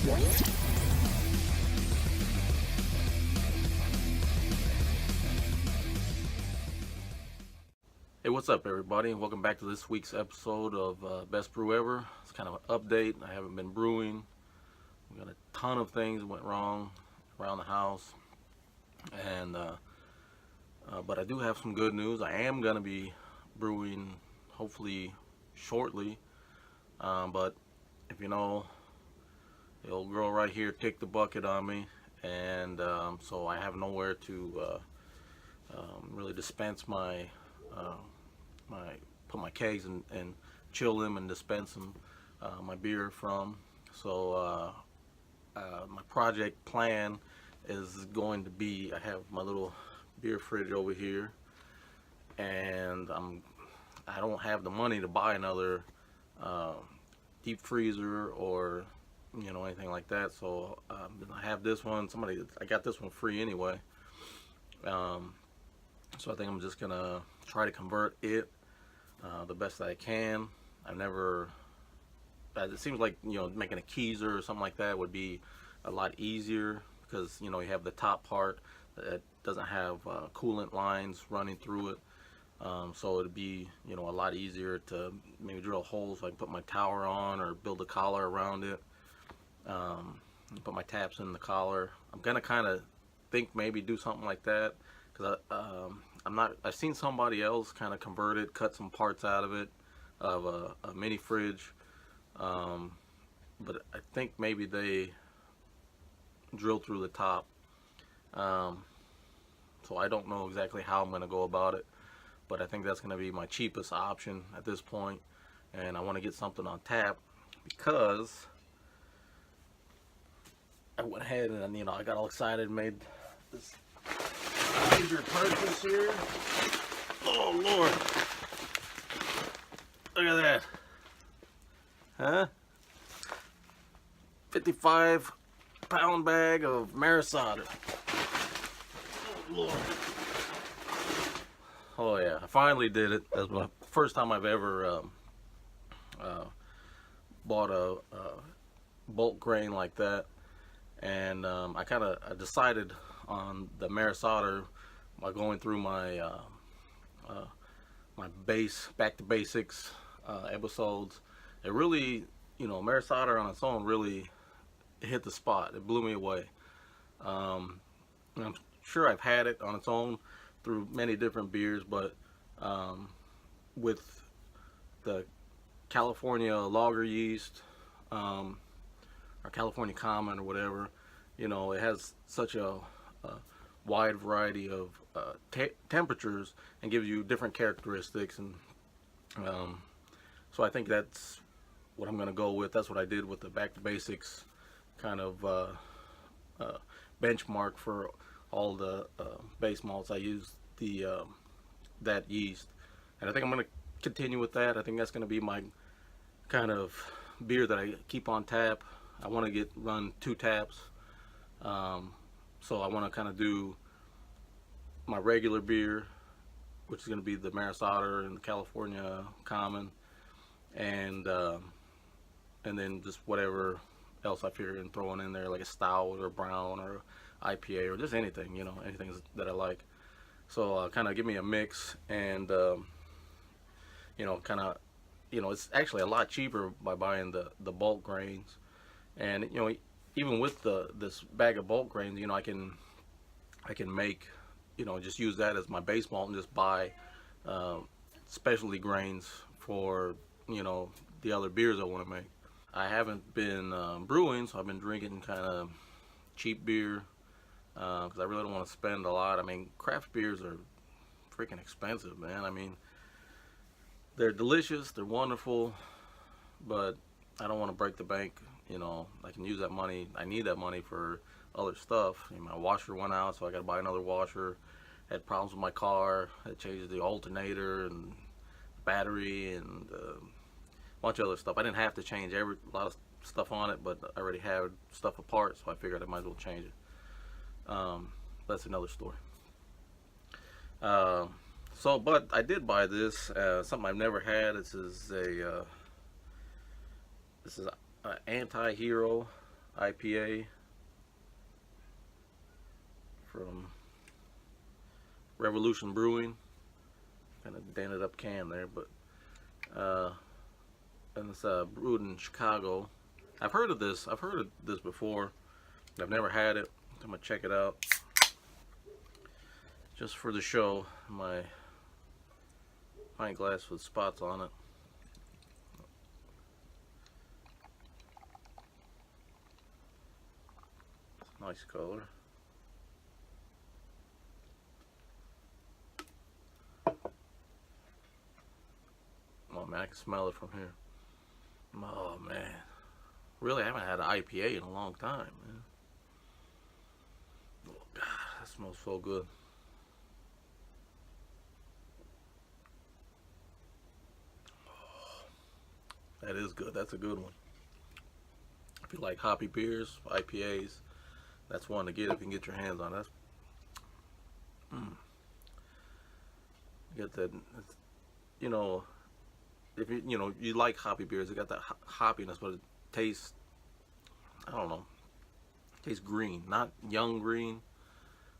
Hey, what's up everybody? Welcome back to this week's episode of Best Brew Ever. It's kind of an update. I haven't been brewing. We got a ton of things that went wrong around the house. And but I do have some good news. I am going to be brewing hopefully shortly. But if you know, the old girl right here kicked the bucket on me. And so I have nowhere to really dispense my put my kegs and chill them and dispense them my beer from. So my project plan is going to be, I have my little beer fridge over here, and I don't have the money to buy another deep freezer or anything like that. So I have this one. I got this one free anyway. So I think I'm just gonna try to convert it the best that I can. It seems like making a keezer or something like that would be a lot easier, because you have the top part that doesn't have coolant lines running through it. So it'd be a lot easier to maybe drill holes so I can put my tower on, or build a collar around it. Put my taps in the collar. I'm gonna kind of think maybe do something like that, because I've seen somebody else kind of convert it, cut some parts out of it, of a mini fridge, but I think maybe they drill through the top. So I don't know exactly how I'm going to go about it, but I think that's going to be my cheapest option at this point. And I want to get something on tap, because I went ahead and I got all excited and made this major purchase here. Oh Lord, look at that, huh? 55-pound bag of Marisada. Oh Lord. Oh yeah, I finally did it. That's my first time I've ever bought a bulk grain like that. And I decided on the Marisada by going through my my back to basics episodes. It really, Marisada on its own really hit the spot. It blew me away. I'm sure I've had it on its own through many different beers, but with the California lager yeast, or California common or whatever, it has such a wide variety of temperatures and gives you different characteristics. And so I think that's what I'm going to go with. That's what I did with the back to basics kind of benchmark for all the base malts. I used that yeast, and I think I'm going to continue with that. I think that's going to be my kind of beer that I keep on tap. I want to run 2 taps. So I want to kind of do my regular beer, which is going to be the Marisada and the California common, and then just whatever else I figure in throwing in there, like a stout or brown or IPA or just anything, anything that I like. So kind of give me a mix, and it's actually a lot cheaper by buying the bulk grains. And even with this bag of bulk grains, I can make, just use that as my base malt and just buy specialty grains for the other beers I want to make. I haven't been brewing, so I've been drinking kind of cheap beer, because I really don't want to spend a lot. I mean, craft beers are freaking expensive, man. I mean, they're delicious, they're wonderful, but I don't want to break the bank. I can use that money. I need that money for other stuff. My washer went out, so I got to buy another washer. Had problems with my car. I changed the alternator and battery and a bunch of other stuff. I didn't have to change a lot of stuff on it, but I already had stuff apart, so I figured I might as well change it. That's another story. But I did buy this, something I've never had. This is an anti-hero IPA from Revolution Brewing. Kind of dented up can there, but and it's brewed in Chicago. I've heard of this. I've heard of this before. I've never had it. I'm gonna check it out just for the show. My pint glass with spots on it. Nice color. Oh man, I can smell it from here. Oh man, really, I haven't had an IPA in a long time, man. Oh God, that smells so good. That is good. That's a good one. If you like hoppy beers, IPAs, that's one to get if you can get your hands on. That's get that. You know, if you like hoppy beers, it got that hoppiness, but it tastes. I don't know. It tastes green, not young green,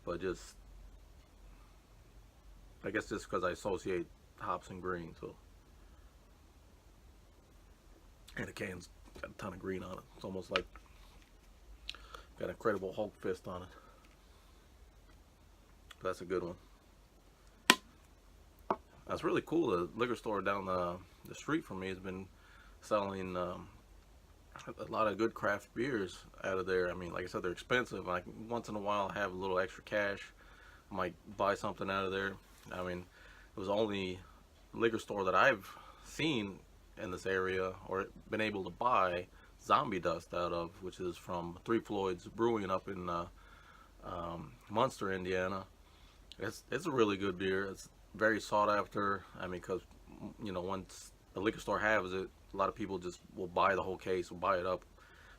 but just. I guess just because I associate hops and green, so. And the can's got a ton of green on it. It's almost like got an Incredible Hulk fist on it. That's a good one. That's really cool. The liquor store down the street from me has been selling a lot of good craft beers out of there. I mean, like I said, they're expensive. Like once in a while, I have a little extra cash. I might buy something out of there. I mean, it was the only liquor store that I've seen in this area or been able to buy Zombie Dust out of, which is from Three Floyds Brewing up in Munster, Indiana. It's a really good beer. It's very sought after. I mean, because once a liquor store has it, a lot of people just will buy the whole case, will buy it up.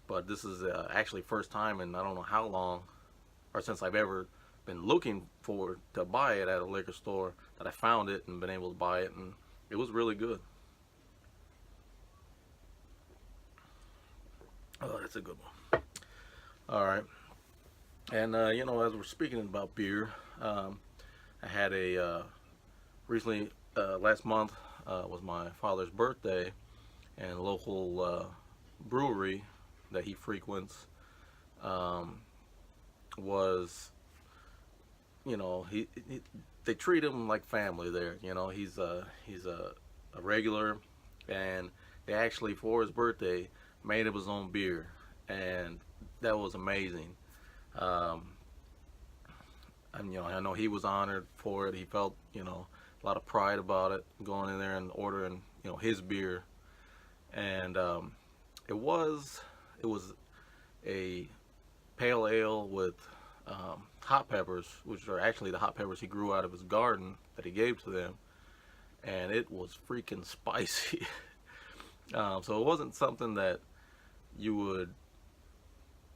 But this is actually first time in I don't know how long, or since I've ever been looking for to buy it at a liquor store, that I found it and been able to buy it, and it was really good. Oh, that's a good one. All right. And, as we're speaking about beer, I had recently, last month, was my father's birthday, and a local brewery that he frequents was, they treat him like family there. He's a regular, and they actually, for his birthday, made up his own beer, and that was amazing. And I know he was honored for it. He felt a lot of pride about it, going in there and ordering his beer, and it was a pale ale with hot peppers, which are actually the hot peppers he grew out of his garden that he gave to them, and it was freaking spicy. So it wasn't something that you would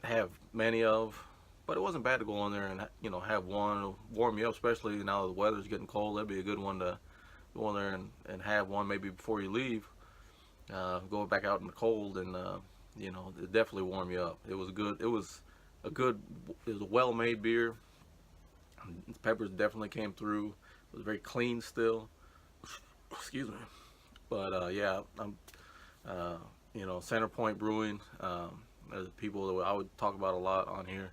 have many of, but it wasn't bad to go in there and have one to warm you up, especially now the weather's getting cold. That'd be a good one to go in there and have one maybe before you leave. Go back out in the cold, and it definitely warm you up. It was good. It was a well-made beer. The peppers definitely came through. It was very clean still. Excuse me. But yeah, I'm Center Point Brewing. There's people that I would talk about a lot on here,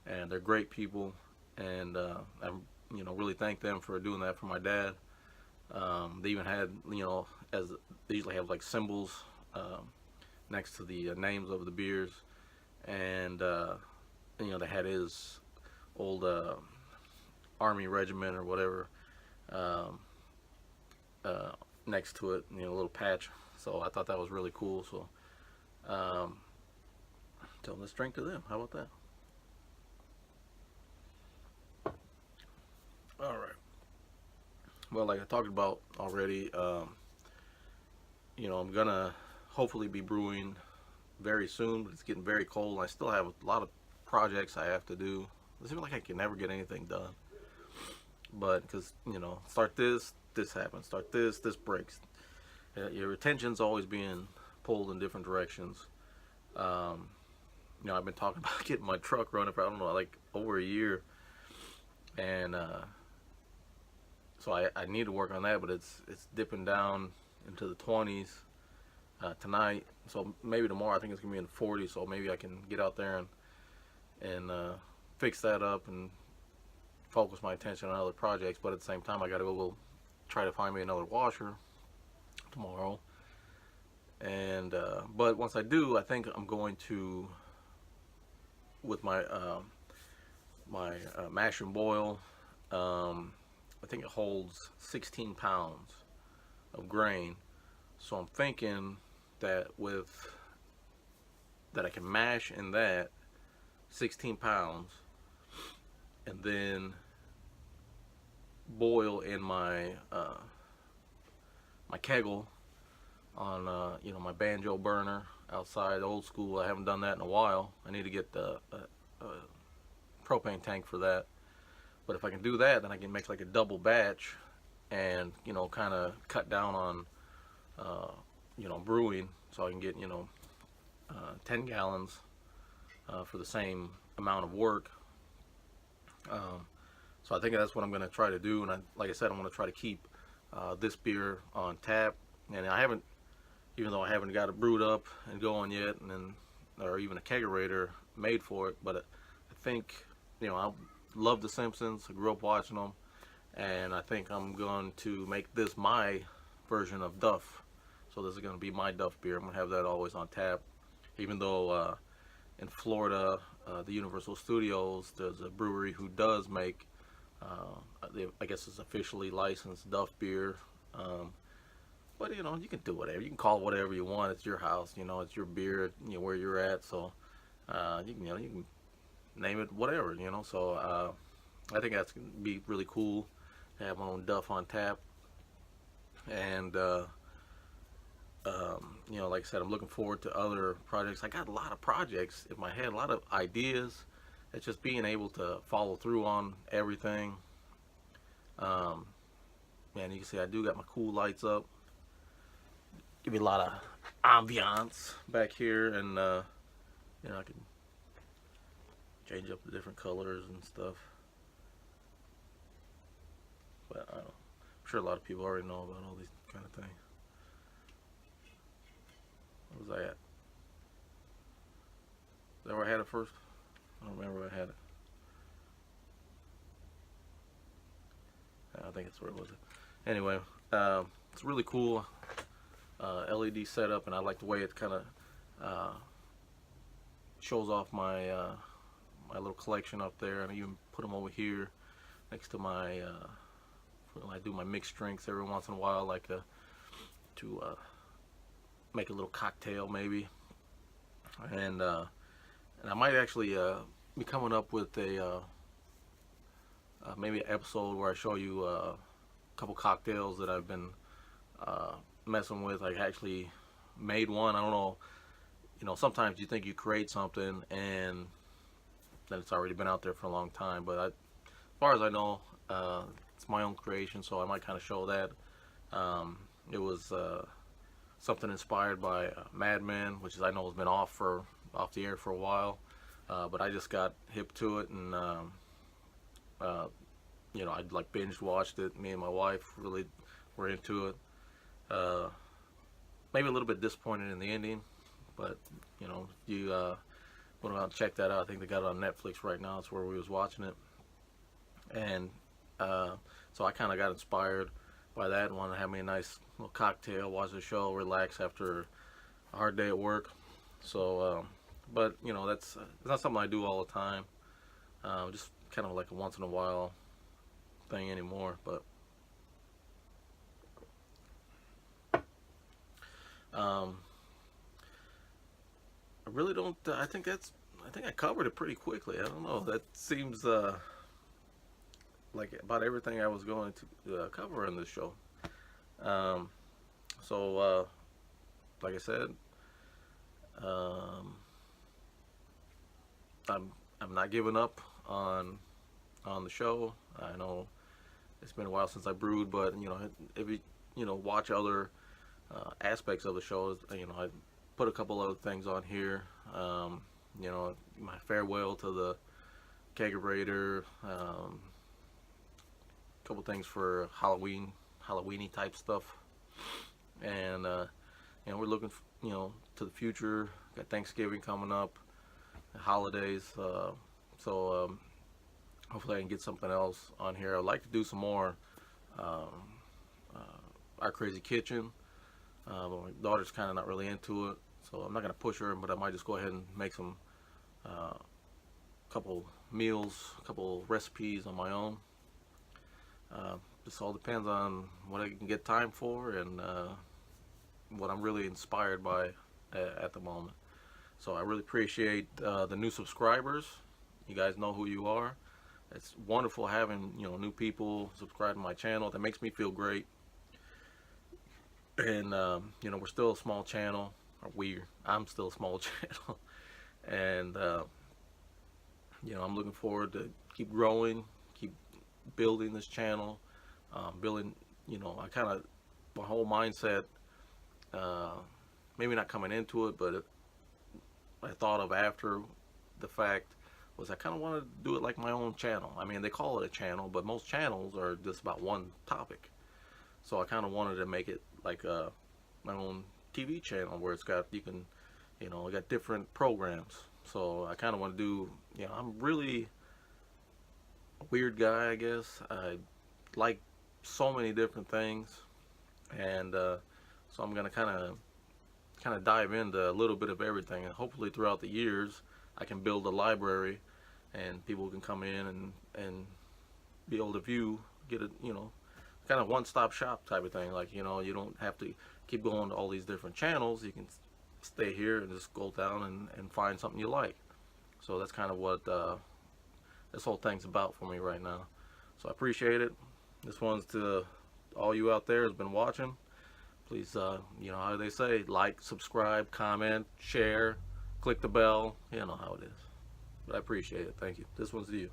and they're great people, and I really thank them for doing that for my dad. They even had as they usually have like symbols next to the names of the beers, and they had his old army regiment or whatever next to it, a little patch. So I thought that was really cool. So tell them let's drink to them. How about that? All right. Well, like I talked about already, I'm gonna hopefully be brewing very soon, but it's getting very cold. I still have a lot of projects I have to do. It seems like I can never get anything done. But because start this happens. Start this breaks. Your attention's always being pulled in different directions. I've been talking about getting my truck running for, I don't know, like over a year, and so I need to work on that, but it's dipping down into the 20s tonight. So maybe tomorrow I think it's gonna be in the 40s. So maybe I can get out there and fix that up and focus my attention on other projects. But at the same time, I got to go try to find me another washer tomorrow. And but once I do, I think I'm going to, with my mash and boil. I think it holds 16 pounds of grain. So I'm thinking that I can mash in that 16 pounds and then boil in my my kegel on my banjo burner outside, old school. I haven't done that in a while. I need to get the propane tank for that. But if I can do that, then I can make like a double batch and kind of cut down on brewing, so I can get 10 gallons for the same amount of work. So I think that's what I'm going to try to do. And like I said, I'm going to try to keep this beer on tap. And I haven't, even though I haven't got it brewed up and going yet, or even a kegerator made for it, but I think, I love The Simpsons. I grew up watching them, and I think I'm going to make this my version of Duff. So this is going to be my Duff beer. I'm going to have that always on tap, even though in Florida, the Universal Studios, there's a brewery who does make, I guess it's officially licensed Duff beer. But you can do whatever. You can call it whatever you want. It's your house. It's your beer. Where you're at. So you can name it whatever. So I think that's gonna be really cool to have my own Duff on tap. And like I said, I'm looking forward to other projects. I got a lot of projects in my head, a lot of ideas. It's just being able to follow through on everything. Man, you can see I do got my cool lights up. Give me a lot of ambiance back here, and I can change up the different colors and stuff. But I'm sure a lot of people already know about all these kind of things. What was I at? Is that where I had it first? I don't remember where I had it. I think that's where it was. Anyway, it's really cool LED setup, and I like the way it kind of shows off my my little collection up there. And I even put them over here next to my when I do my mixed drinks every once in a while, like to make a little cocktail maybe. And I might actually be coming up with a maybe an episode where I show you a couple cocktails that I've been messing with. I actually made one. I don't know, sometimes you think you create something and then it's already been out there for a long time, but as far as I know, it's my own creation, so I might kind of show that. It was something inspired by Mad Men, which I know has been off the air for a while, but I just got hip to it, and I like binge watched it. Me and my wife really were into it. Maybe a little bit disappointed in the ending, but if you want to check that out, I think they got it on Netflix right now. That's where we was watching it, and so I kind of got inspired by that and wanted to have me a nice little cocktail, watch the show, relax after a hard day at work. So, but that's it's not something I do all the time. Just kind of like a once in a while thing anymore. But I really don't. I think I covered it pretty quickly. I don't know. That seems like about everything I was going to cover in this show. So, like I said, I'm not giving up on the show. I know it's been a while since I brewed, but if you watch other aspects of the show, I put a couple other things on here. You know, my farewell to the kegerator, couple things for Halloweeny type stuff, and we're looking, to the future. Got Thanksgiving coming up, the holidays, so hopefully I can get something else on here. I'd like to do some more um, Our Crazy Kitchen. But my daughter's kind of not really into it, so I'm not gonna push her. But I might just go ahead and make some couple meals, couple recipes on my own. This all depends on what I can get time for and what I'm really inspired by at the moment. So I really appreciate the new subscribers. You guys know who you are. It's wonderful having new people subscribe to my channel. That makes me feel great. And we're still a small channel. I'm still a small channel, and I'm looking forward to keep growing, keep building this channel, building. I kind of my whole mindset. Maybe not coming into it, but I thought of after the fact was I kind of wanted to do it like my own channel. I mean, they call it a channel, but most channels are just about one topic. So I kind of wanted to make it like my own TV channel where you can, I got different programs. So I kind of want to do, I'm really a weird guy, I guess. I like so many different things, and so I'm gonna kind of dive into a little bit of everything, and hopefully throughout the years I can build a library, and people can come in and be able to get a kind of one-stop shop type of thing. Like you don't have to keep going to all these different channels. You can stay here and just go down and find something you like. So that's kind of what this whole thing's about for me right now. So I appreciate it. This one's to all you out there who's been watching. Please, how they say, like, subscribe, comment, share, click the bell. You know how it is. But I appreciate it. Thank you. This one's to you.